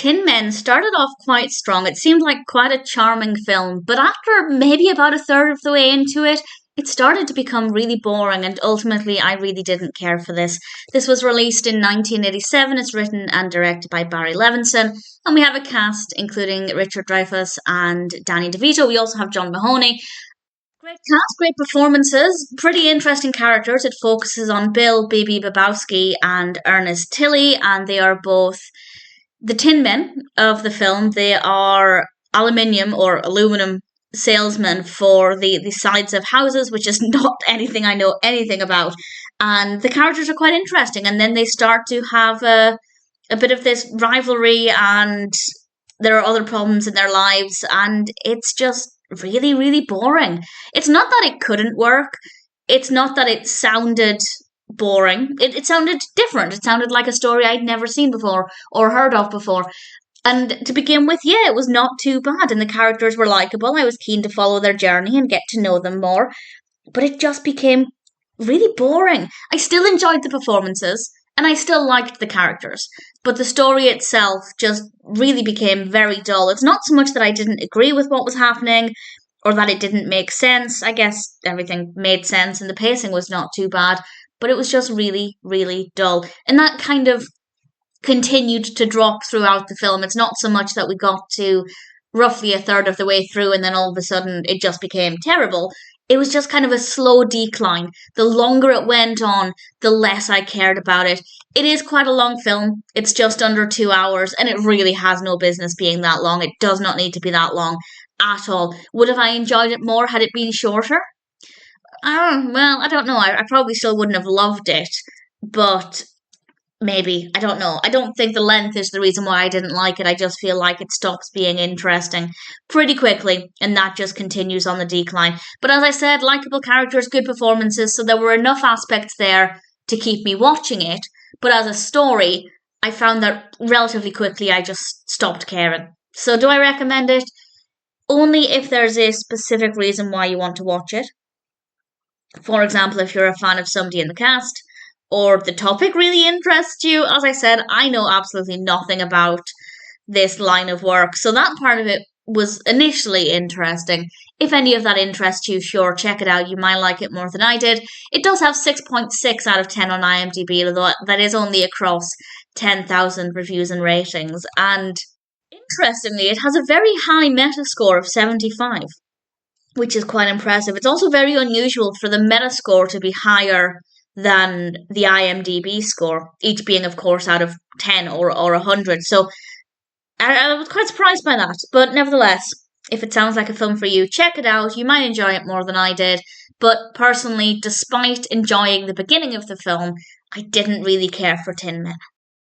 Tin Men started off quite strong. It seemed like quite a charming film, but after maybe about a third of the way into it, it started to become really boring, and ultimately I really didn't care for this. This was released in 1987. It's written and directed by Barry Levinson, and we have a cast including Richard Dreyfuss and Danny DeVito. We also have John Mahoney. Great cast, great performances, pretty interesting characters. It focuses on Bill, Bibi Babowsky, and Ernest Tilley, and they are both the tin men of the film. They are aluminium or aluminum salesmen for the sides of houses, which is not anything I know anything about. And the characters are quite interesting. And then they start to have a bit of this rivalry, and there are other problems in their lives. And it's just really, really boring. It's not that it couldn't work. It's not that it sounded boring. It sounded different. It sounded like a story I'd never seen before or heard of before. And to begin with, yeah, it was not too bad, and the characters were likable. I was keen to follow their journey and get to know them more, but it just became really boring. I still enjoyed the performances, and I still liked the characters, but the story itself just really became very dull. It's not so much that I didn't agree with what was happening, or that it didn't make sense. I guess everything made sense, and the pacing was not too bad, but it was just really, really dull. And that kind of continued to drop throughout the film. It's not so much that we got to roughly a third of the way through and then all of a sudden it just became terrible. It was just kind of a slow decline. The longer it went on, the less I cared about it. It is quite a long film. It's just under 2 hours, and it really has no business being that long. It does not need to be that long at all. Would have I enjoyed it more had it been shorter? Well, I don't know. I probably still wouldn't have loved it, but maybe. I don't know. I don't think the length is the reason why I didn't like it. I just feel like it stops being interesting pretty quickly, and that just continues on the decline. But as I said, likable characters, good performances, so there were enough aspects there to keep me watching it. But as a story, I found that relatively quickly I just stopped caring. So do I recommend it? Only if there's a specific reason why you want to watch it. For example, if you're a fan of somebody in the cast, or the topic really interests you. As I said, I know absolutely nothing about this line of work, so that part of it was initially interesting. If any of that interests you, sure, check it out. You might like it more than I did. It does have 6.6 out of 10 on IMDb, although that is only across 10,000 reviews and ratings. And interestingly, it has a very high Metascore of 75, which is quite impressive. It's also very unusual for the Metascore to be higher than the IMDb score, each being, of course, out of 10 or 100. So I was quite surprised by that. But nevertheless, if it sounds like a film for you, check it out. You might enjoy it more than I did. But personally, despite enjoying the beginning of the film, I didn't really care for Tin Men.